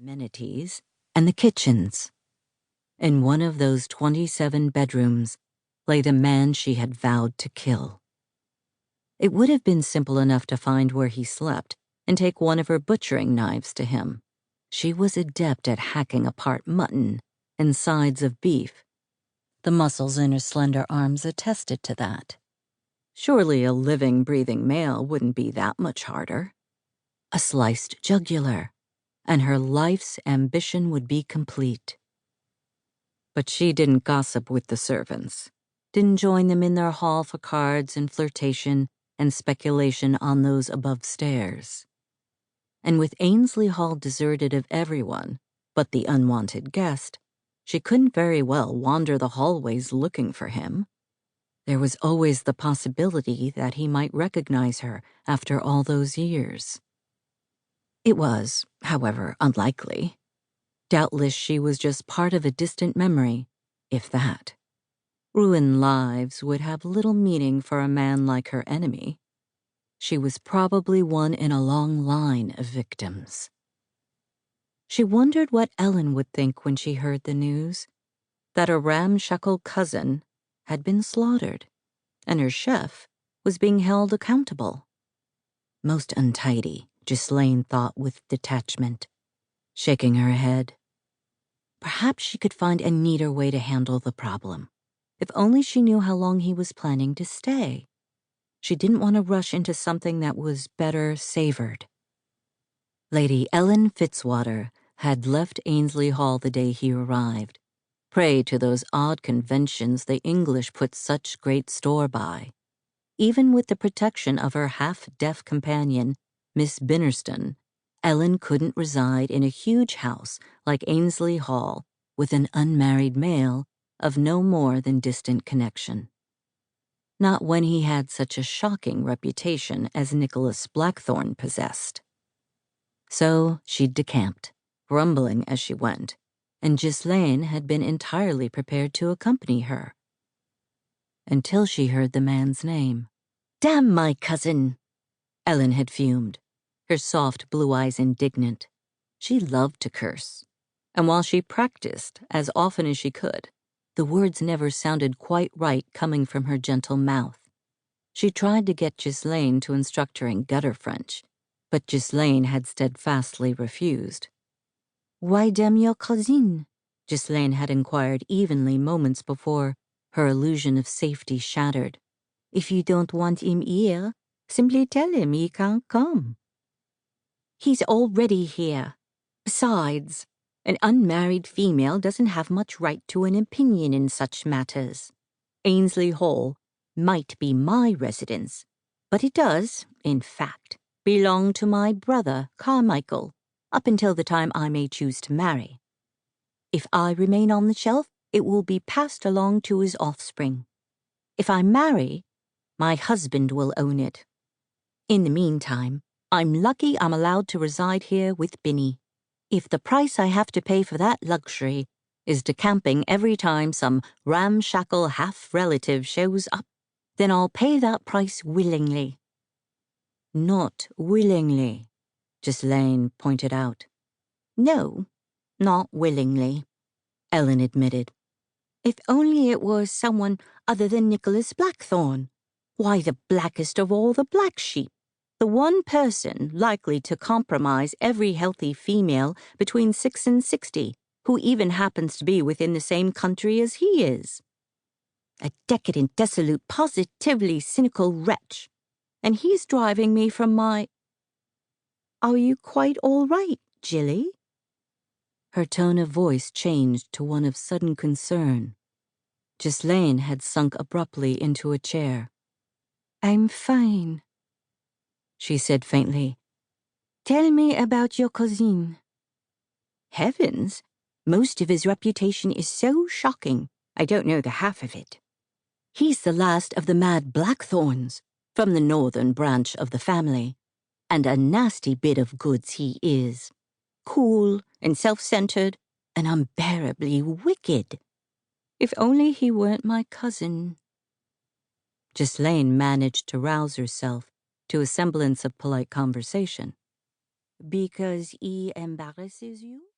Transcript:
amenities, and the kitchens. In one of those 27 bedrooms lay the man she had vowed to kill. It would have been simple enough to find where he slept and take one of her butchering knives to him. She was adept at hacking apart mutton and sides of beef. The muscles in her slender arms attested to that. Surely a living, breathing male wouldn't be that much harder. A sliced jugular, and her life's ambition would be complete. But she didn't gossip with the servants, didn't join them in their hall for cards and flirtation and speculation on those above stairs. And with Ainsley Hall deserted of everyone but the unwanted guest, she couldn't very well wander the hallways looking for him. There was always the possibility that he might recognize her after all those years. It was, however, unlikely. Doubtless she was just part of a distant memory, if that. Ruined lives would have little meaning for a man like her enemy. She was probably one in a long line of victims. She wondered what Ellen would think when she heard the news, that a ramshackle cousin had been slaughtered, and her chef was being held accountable. Most untidy, Ghislaine thought with detachment, shaking her head. Perhaps she could find a neater way to handle the problem, if only she knew how long he was planning to stay. She didn't want to rush into something that was better savored. Lady Ellen Fitzwater had left Ainsley Hall the day he arrived, prey to those odd conventions the English put such great store by. Even with the protection of her half-deaf companion, Miss Binnerston, Ellen couldn't reside in a huge house like Ainsley Hall with an unmarried male of no more than distant connection. Not when he had such a shocking reputation as Nicholas Blackthorne possessed. So she decamped, grumbling as she went, and Ghislaine had been entirely prepared to accompany her. Until she heard the man's name. "Damn my cousin!" Ellen had fumed, her soft blue eyes indignant. She loved to curse, and while she practiced as often as she could, the words never sounded quite right coming from her gentle mouth. She tried to get Ghislaine to instruct her in gutter French, but Ghislaine had steadfastly refused. "Why damn your cousin?" Ghislaine had inquired evenly moments before, her illusion of safety shattered. "If you don't want him here, simply tell him he can't come." "He's already here. Besides, an unmarried female doesn't have much right to an opinion in such matters. Ainsley Hall might be my residence, but it does, in fact, belong to my brother, Carmichael, up until the time I may choose to marry. If I remain on the shelf, it will be passed along to his offspring. If I marry, my husband will own it. In the meantime, I'm lucky I'm allowed to reside here with Binny. If the price I have to pay for that luxury is decamping every time some ramshackle half-relative shows up, then I'll pay that price willingly." "Not willingly," Ghislaine pointed out. "No, not willingly," Ellen admitted. "If only it was someone other than Nicholas Blackthorne. Why, the blackest of all the black sheep. The one person likely to compromise every healthy female between 6 and 60, who even happens to be within the same country as he is. A decadent, dissolute, positively cynical wretch. And he's driving me from my— Are you quite all right, Jilly?" Her tone of voice changed to one of sudden concern. Ghislaine had sunk abruptly into a chair. "I'm fine," she said faintly. "Tell me about your cousin." "Heavens, most of his reputation is so shocking, I don't know the half of it. He's the last of the mad Blackthornes, from the northern branch of the family, and a nasty bit of goods he is. Cool and self-centered and unbearably wicked. If only he weren't my cousin." Ghislaine managed to rouse herself to a semblance of polite conversation. Because he embarrasses you?